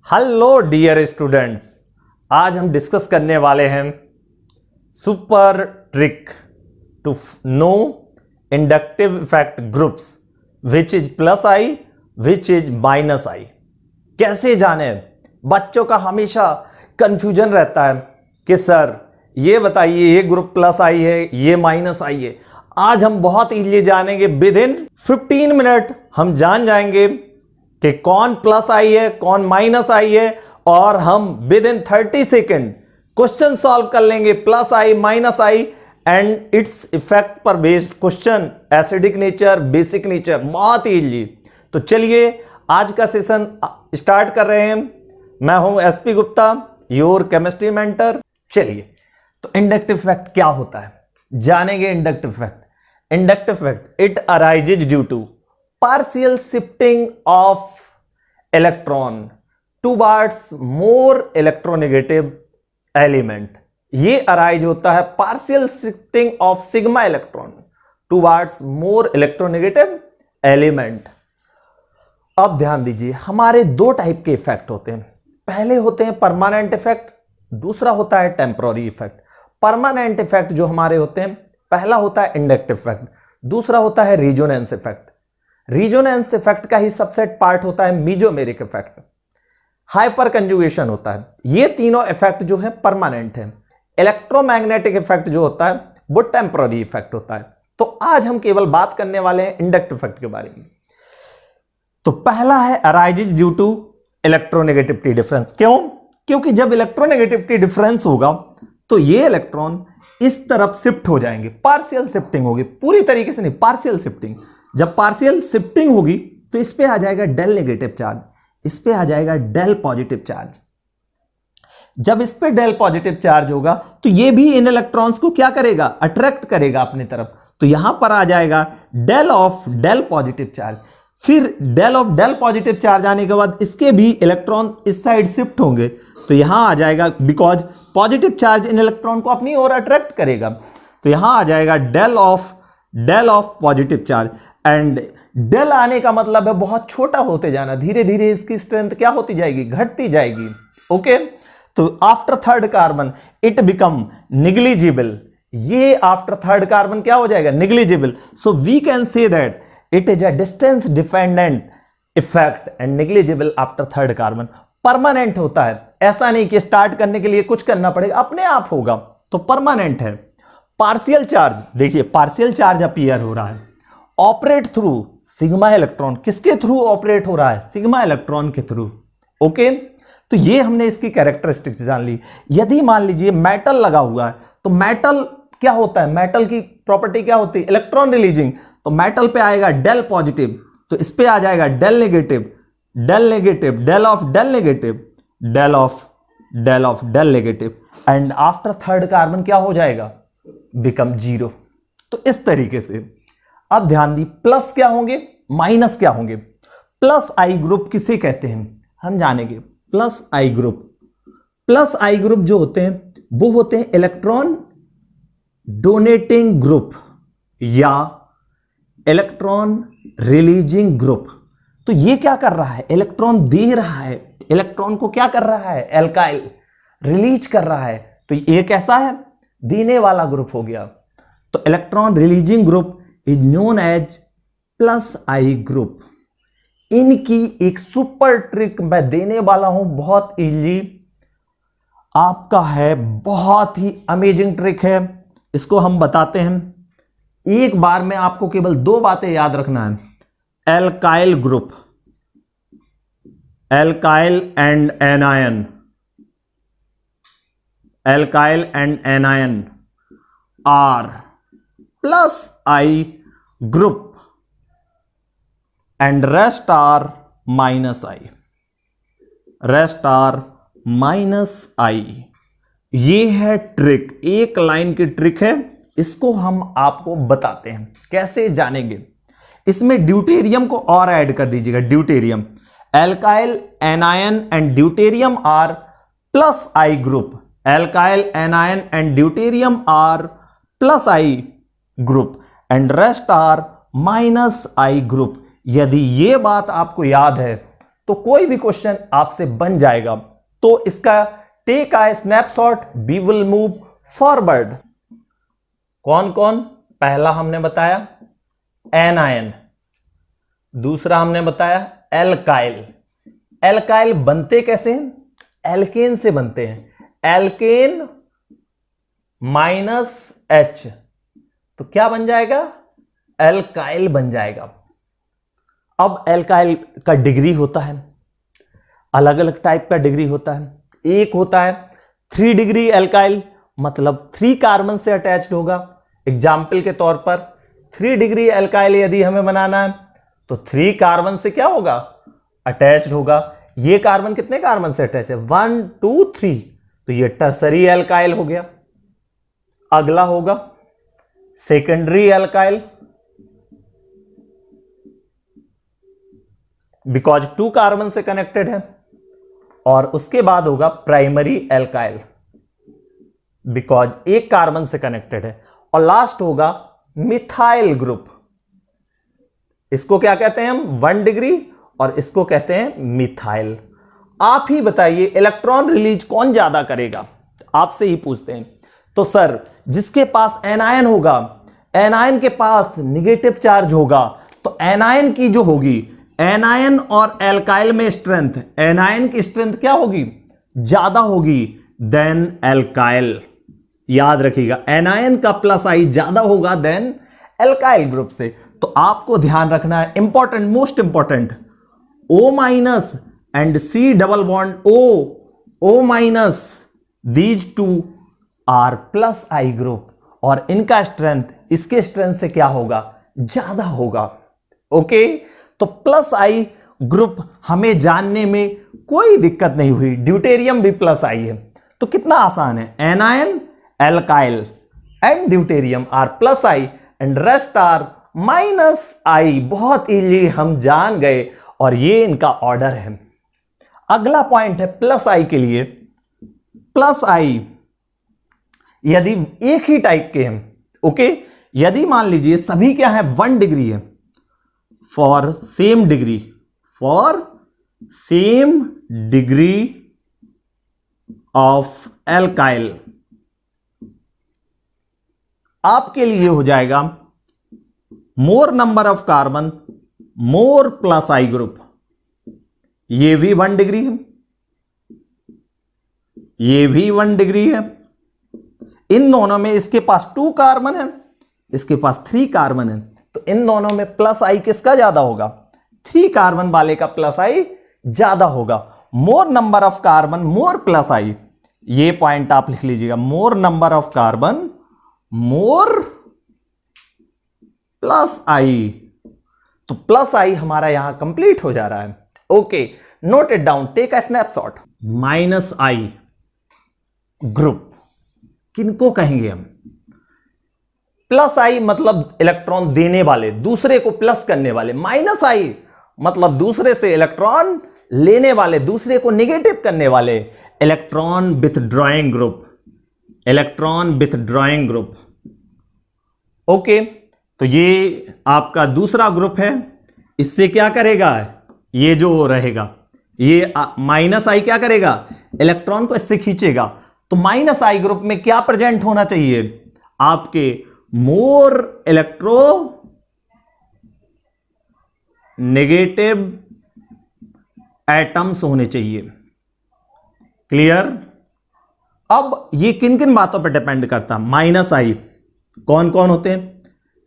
Hello dear students, आज हम discuss करने वाले हैं super trick to know inductive effect groups which is plus I which is minus I. कैसे जाने? बच्चों का हमेशा कंफ्यूजन रहता है कि सर ये बताइए ये ग्रुप प्लस आई है ये माइनस आई है। आज हम बहुत इजीली जानेंगे, विद इन 15 मिनट हम जान जाएंगे कि कौन प्लस आई है कौन माइनस आई है, और हम within 30 second question solve कर लेंगे plus I minus I and its effect पर based question, acidic nature basic nature, बहुत इजीली। तो चलिए आज का सेशन स्टार्ट कर रहे हैं। मैं हूं SP Gupta, your chemistry mentor. चलिए, तो इंडक्टिव इफेक्ट क्या होता है जानेंगे। Inductive effect it arises due to partial shifting of electron towards more electronegative element। ये अराइज होता है partial shifting of sigma electron towards more electronegative element। अब ध्यान दीजिए, हमारे दो टाइप के इफेक्ट होते हैं। पहले होते हैं परमानेंट इफेक्ट, दूसरा होता है टेम्पररी इफेक्ट। परमानेंट इफेक्ट जो हमारे होते हैं, पहला होता है इंडक्टिव इफेक्ट, दूसरा होता है रिजोनेंस इफेक्ट। रिजोनेंस इफेक्ट का ही सबसेट पार्ट होता है मीजोमेरिक इफेक्ट। हाइपर कंजुगेशन होता है। ये तीनों इफेक्ट जो है परमानेंट है। इलेक्ट्रोमैग्नेटिक इफेक्ट जो होता है वो टेम्पररी इफेक्ट होता है। तो आज हम केवल बात करने वाले हैं इंडक्टिव इफेक्ट के बारे में। तो पहला है arises due to electronegativity difference. क्यों? क्योंकि जब इलेक्ट्रोनेगेटिविटी डिफरेंस होगा तो ये इलेक्ट्रॉन इस तरफ शिफ्ट हो जाएंगे। पार्शियल शिफ्टिंग होगी, पूरी तरीके से नहीं, पार्शियल शिफ्टिंग। जब पार्शियल शिफ्टिंग होगी तो इस पे आ जाएगा डेल नेगेटिव चार्ज, इस पे आ जाएगा डेल पॉजिटिव चार्ज। जब इस पे डेल पॉजिटिव चार्ज होगा तो ये भी इन इलेक्ट्रॉन्स को क्या करेगा? अट्रैक्ट करेगा अपनी तरफ। तो यहां पर आ जाएगा del of del positive charge. फिर del of del positive charge आने के बाद इसके भी इलेक्ट्रॉन इस साइड शिफ्ट होंगे। तो यहां आ जाएगा, बिकॉज पॉजिटिव चार्ज इन इलेक्ट्रॉन को अपनी ओर अट्रैक्ट करेगा। तो यहां आ जाएगा del of positive charge. And del आने का मतलब है बहुत छोटा होते जाना, धीरे धीरे इसकी स्ट्रेंथ क्या होती जाएगी? घटती जाएगी। ओके, तो after third carbon it become negligible. ये आफ्टर थर्ड कार्बन क्या हो जाएगा? Negligible. So we can say that it is a distance dependent effect and negligible after third carbon. Permanent होता है, ऐसा नहीं कि स्टार्ट करने के लिए कुछ करना पड़ेगा, अपने आप होगा। तो परमानेंट है। पार्शियल चार्ज, देखिए पार्शियल चार्ज अपीयर हो रहा है, ऑपरेट थ्रू सिग्मा इलेक्ट्रॉन। किसके थ्रू ऑपरेट हो रहा है? सिग्मा इलेक्ट्रॉन के थ्रू। ओके, तो ये हमने इसकी कैरेक्टरिस्टिक्स जान ली। यदि मान लीजिए मेटल लगा हुआ है तो मेटल क्या होता है? मेटल की प्रॉपर्टी क्या होती है? Electron releasing. तो मेटल पे आएगा डेल पॉजिटिव, तो इस पे आ जाएगा del negative, del negative, del of del negative, del of del negative. And after third carbon क्या हो जाएगा? Become zero. तो इस तरीके से अब ध्यान दी, प्लस क्या होंगे माइनस क्या होंगे। प्लस आई ग्रुप किसे कहते हैं हम जानेंगे। प्लस आई ग्रुप जो होते हैं वो होते हैं इलेक्ट्रॉन डोनेटिंग ग्रुप या इलेक्ट्रॉन रिलीजिंग ग्रुप। तो ये क्या कर रहा है? इलेक्ट्रॉन दे रहा है, इलेक्ट्रॉन को क्या कर रहा है? एल्काइल रिलीज कर रहा है। तो ये कैसा है? देने वाला ग्रुप हो गया। तो electron releasing group is known as plus I group. इनकी एक सुपर ट्रिक मैं देने वाला हूं, बहुत इजी आपका है, बहुत ही अमेजिंग ट्रिक है। इसको हम बताते हैं। एक बार में आपको केवल दो बातें याद रखना है। Alkyl group, alkyl and anion, alkyl and anion are plus I group and rest are minus I, rest are minus I। ये है ट्रिक, एक लाइन की ट्रिक है। इसको हम आपको बताते हैं कैसे जानेंगे। इसमें ड्यूटेरियम को और ऐड कर दीजिएगा। Deuterium, alkyl anion and deuterium are plus I group, alkyl anion and deuterium are plus I group and rest are minus I group. यदि ये बात आपको याद है तो कोई भी क्वेश्चन आपसे बन जाएगा। तो इसका take a snapshot, we will move forward. कौन कौन? पहला हमने बताया एनायन, दूसरा हमने बताया एल्काइल। एल्काइल बनते कैसे हैं? एल्केन से बनते हैं, एल्केन माइनस एच, तो क्या बन जाएगा? एल्काइल बन जाएगा। अब एल्काइल का डिग्री होता है, अलग अलग टाइप का डिग्री होता है। एक होता है 3 डिग्री एल्काइल, मतलब 3 कार्बन से अटैच्ड होगा। एग्जाम्पल के तौर पर 3 डिग्री एल्काइल यदि हमें बनाना है तो 3 कार्बन से क्या होगा? अटैच्ड होगा। ये कार्बन कितने कार्बन से अटैच है? 1 2 3, तो ये टर्सरी एल्काइल हो गया। अगला होगा सेकेंडरी एल्काइल, बिकॉज 2 कार्बन से कनेक्टेड है। और उसके बाद होगा प्राइमरी एल्काइल, बिकॉज 1 कार्बन से कनेक्टेड है। और लास्ट होगा मिथाइल ग्रुप। इसको क्या कहते हैं हम? 1 डिग्री, और इसको कहते हैं मिथाइल। आप ही बताइए इलेक्ट्रॉन रिलीज कौन ज्यादा करेगा? आपसे ही पूछते हैं। तो सर, जिसके पास एनायन होगा, एनायन के पास निगेटिव चार्ज होगा, तो एनायन की जो होगी, एनायन और एल्काइल में स्ट्रेंथ, एनायन की स्ट्रेंथ क्या होगी? ज्यादा होगी देन एल्काइल। याद रखिएगा, एनायन का प्लस आई ज्यादा होगा देन एल्काइल ग्रुप से। तो आपको ध्यान रखना है, important, most important, O minus and C double bond O minus, these two are plus I group, और इनका स्ट्रेंथ इसके स्ट्रेंथ से क्या होगा? ज्यादा होगा। ओके, तो प्लस आई ग्रुप हमें जानने में कोई दिक्कत नहीं हुई। ड्यूटेरियम भी प्लस आई है, तो कितना आसान है। Anion, alkyl and deuterium are plus I and rest are minus I. बहुत इजीली हम जान गए, और ये इनका ऑर्डर है। अगला पॉइंट है प्लस आई के लिए। प्लस आई यदि एक ही टाइप के हैं, ओके, यदि मान लीजिए सभी क्या है? 1 डिग्री है, for same degree of alkyl, आपके लिए हो जाएगा मोर number of carbon, more plus I group. ये भी 1 डिग्री है, ये भी 1 डिग्री है। इन दोनों में इसके पास 2 कार्बन है, इसके पास 3 कार्बन है, तो इन दोनों में प्लस आई किसका ज्यादा होगा? 3 कार्बन वाले का प्लस आई ज्यादा होगा। More number of carbon, more plus I, ये पॉइंट आप लिख लीजिएगा। More number of carbon, more plus I, तो प्लस आई हमारा यहां कंप्लीट हो जा रहा है। Okay, note it down, take a snapshot. Minus I group किनको कहेंगे हम? प्लस आई मतलब इलेक्ट्रॉन देने वाले, दूसरे को प्लस करने वाले। माइनस आई मतलब दूसरे से इलेक्ट्रॉन लेने वाले, दूसरे को नेगेटिव करने वाले। Electron withdrawing group, electron withdrawing group. Okay, तो ये आपका दूसरा ग्रुप है। इससे क्या करेगा? ये जो रहेगा, ये माइनस आई क्या करेगा? इलेक्ट्रॉन को इससे खींचेगा। तो माइनस आई ग्रुप में क्या प्रेजेंट होना चाहिए? आपके मोर इलेक्ट्रो नेगेटिव एटम्स होने चाहिए। क्लियर? अब ये किन किन बातों पर डिपेंड करता है? माइनस आई कौन कौन होते हैं?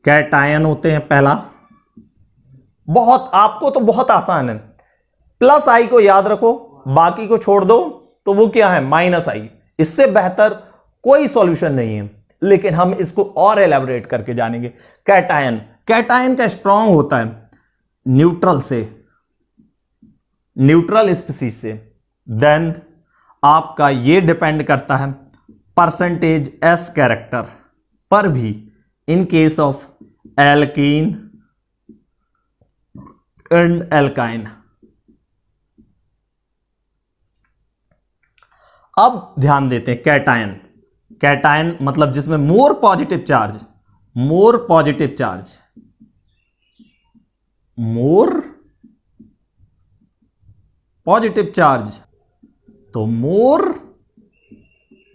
कैटायन होते हैं पहला। बहुत, आपको तो बहुत आसान है, प्लस आई को याद रखो, बाकी को छोड़ दो, तो वो क्या है? माइनस आई। इससे बेहतर कोई सॉल्यूशन नहीं है, लेकिन हम इसको और एलैबोरेट करके जानेंगे। कैटायन, कैटायन का स्ट्रांग होता है न्यूट्रल से, न्यूट्रल स्पीसीज से। देन आपका ये डिपेंड करता है परसेंटेज एस कैरेक्टर पर भी, in case of alkene and alkyne. अब ध्यान देते हैं कैटायन। कैटायन मतलब जिसमें more positive charge, more positive charge, more positive charge, तो मोर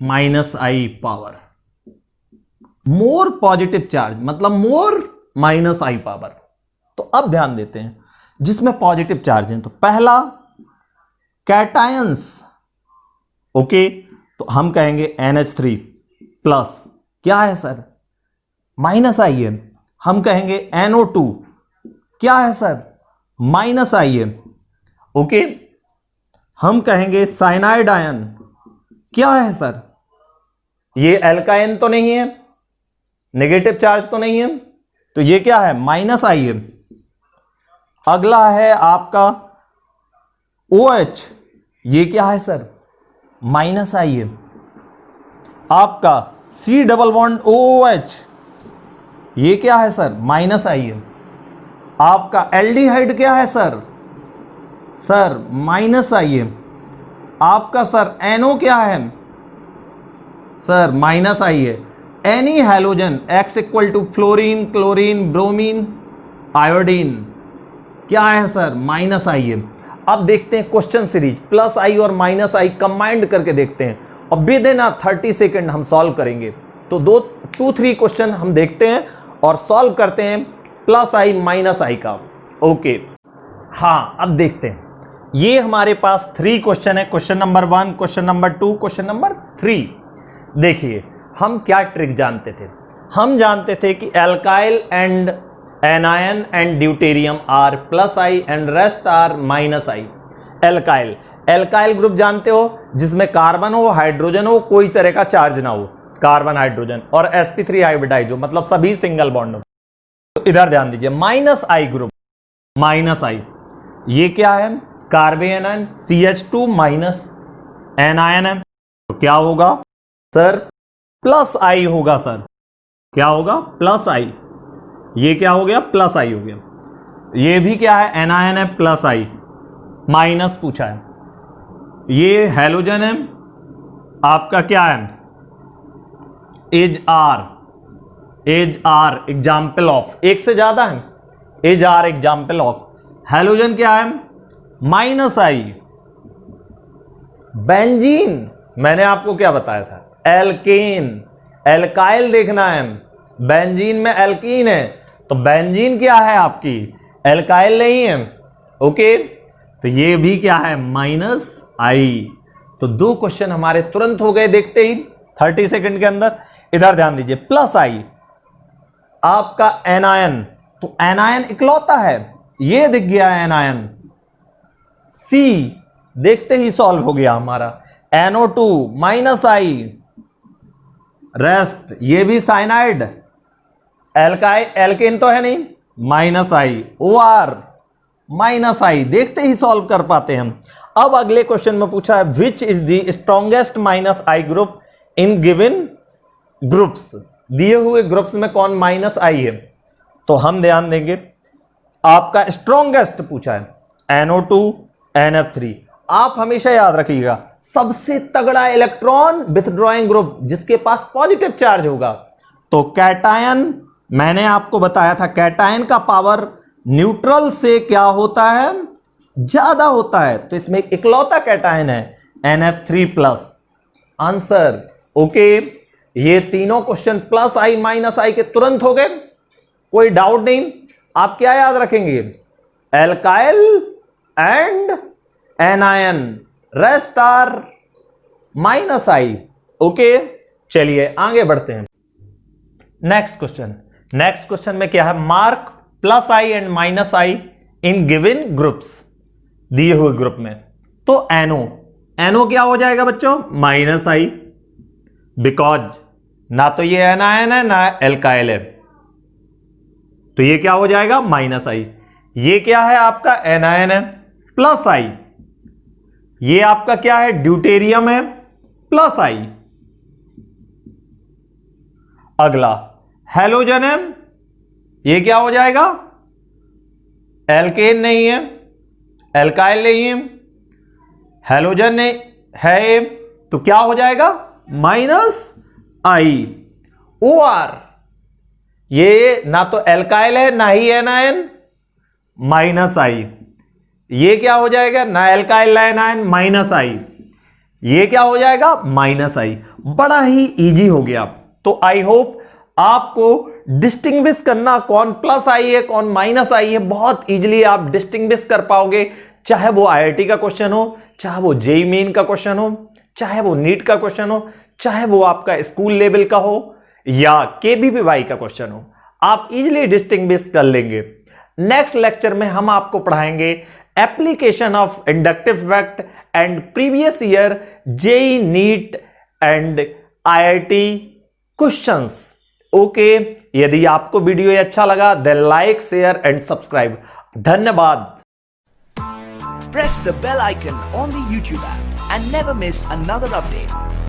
माइनस आई पावर, मोर पॉजिटिव चार्ज मतलब मोर माइनस आई पावर। तो अब ध्यान देते हैं जिसमें पॉजिटिव चार्ज है, तो पहला कैटायंस, ओके, तो हम कहेंगे NH3 प्लस, क्या है सर, माइनस आई है। हम कहेंगे NO2, क्या है सर, माइनस आई है, ओके। हम कहेंगे साइनाइड आयन, क्या है सर, ये एल्काइन तो नहीं है, नेगेटिव चार्ज तो नहीं है, तो ये क्या है, माइनस आई है। अगला है आपका OH, ये क्या है सर, माइनस आई है। आपका C डबल बॉन्ड OH, ये क्या है सर, माइनस आई है। आपका एल्डिहाइड क्या है सर, सर माइनस आई है। आपका सर NO क्या है, सर माइनस आई है। Any halogen X equal to fluorine, chlorine, bromine, iodine, क्या है सर, माइनस आई है। अब देखते हैं क्वेश्चन सीरीज, प्लस आई और माइनस आई कंबाइंड करके देखते हैं, और विद इन 30 सेकेंड हम सॉल्व करेंगे। तो 2-3 क्वेश्चन हम देखते हैं और सॉल्व करते हैं प्लस आई माइनस आई का, ओके। हाँ, अब देखते हैं, ये हमारे पास 3 क्वेश्चन है, question number 1, question number 2, question number 3। देखिए हम क्या ट्रिक जानते थे, हम जानते थे कि alkyl and anion and deuterium are plus I and rest are minus I. Alkyl, alkyl group जानते हो, जिसमें कार्बन हो, हाइड्रोजन हो, कोई तरह का चार्ज ना हो, कार्बन हाइड्रोजन, और sp3 हाइब्रिडाइज हो, मतलब सभी सिंगल बॉन्ड हो। तो इधर ध्यान दीजिए, माइनस आई ग्रुप, माइनस आई, ये क्या है, कार्बेनायन CH2 माइनस एनायन है, तो क्या होगा सर, प्लस आई होगा सर, क्या होगा, प्लस आई। ये क्या हो गया, प्लस आई हो गया। ये भी क्या है, एनायन है, प्लस आई, माइनस पूछा है। ये हैलोजन है, आपका क्या है, as R, as R example of, एक से ज्यादा है, as R example of. Halogen क्या है, माइनस आई। बेंजीन, मैंने आपको क्या बताया था, एल्केन, एल्काइल देखना है, बेंजीन में एल्कीन है, तो बेंजीन क्या है आपकी, एल्काइल नहीं है, ओके। तो ये भी क्या है, माइनस आई। तो 2 क्वेश्चन हमारे तुरंत हो गए देखते ही 30 सेकंड के अंदर। इधर ध्यान दीजिए, प्लस आई आपका एनायन, तो एनायन इकलौता है, ये दिख गया एनायन, सी देखते ही सॉल्व हो गया हमारा। NO2 माइनस आई, रेस्ट, ये भी साइनाइड, एल्काइल, एल्केन तो है नहीं, माइनस आई। OR माइनस आई, देखते ही सॉल्व कर पाते हम। अब अगले क्वेश्चन में पूछा है, which is the strongest minus I group in given groups, दिए हुए ग्रुप्स में कौन माइनस आई है। तो हम ध्यान देंगे, आपका स्ट्रॉन्गेस्ट पूछा है NO2 NF3। आप हमेशा याद रखिएगा, सबसे तगड़ा इलेक्ट्रॉन विथड्रॉइंग ग्रुप जिसके पास पॉजिटिव चार्ज होगा। तो कैटायन, मैंने आपको बताया था कैटायन का पावर न्यूट्रल से क्या होता है, ज्यादा होता है, तो इसमें इकलौता कैटायन है NF3 प्लस, आंसर, ओके। ये तीनों क्वेश्चन प्लस आई माइनस आई के तुरंत हो गए, कोई डाउट नहीं। आप क्या याद रखेंगे, alkyl and anion, rest are minus I, okay. चलिए आगे बढ़ते हैं, नेक्स्ट क्वेश्चन। नेक्स्ट क्वेश्चन में क्या है, mark plus I and minus I in given groups, दिए हुए ग्रुप में। तो NO क्या हो जाएगा बच्चों, माइनस आई, बिकॉज ना तो ये एनायन है ना एल्काइल है, तो ये क्या हो जाएगा, माइनस आई। ये क्या है आपका, एनायन है, प्लस आई। ये आपका क्या है, ड्यूटेरियम है, प्लस आई। अगला हैलोजन है, ये क्या हो जाएगा, एल्केन नहीं है, एल्काइल नहीं है, हैलोजन नहीं है, तो क्या हो जाएगा, माइनस आई। OR, ये ना तो एल्काइल है ना ही एनायन, माइनस आई। ये क्या हो जाएगा, ना एल्काइल आयन माइनस आई, ये क्या हो जाएगा माइनस आई। बड़ा ही इजी हो गया। तो आई होप आपको डिस्टिंग्विश करना कौन प्लस आई है कौन माइनस आई है बहुत इजीली आप डिस्टिंग्विश कर पाओगे, चाहे वो आईआईटी का क्वेश्चन हो, चाहे वो जेईई मेन का क्वेश्चन हो, चाहे वो नीट का क्वेश्चन हो, चाहे वो आपका स्कूल लेवल का हो या केबीपीवाई का क्वेश्चन हो, आप इजीली डिस्टिंग्विश कर लेंगे। नेक्स्ट लेक्चर में हम आपको पढ़ाएंगे application of inductive effect and previous year JEE NEET and IIT questions. Okay, यदि आपको वीडियो ये अच्छा लगा then like share and subscribe. धन्यवाद। Press the bell icon on the YouTube app and never miss another update.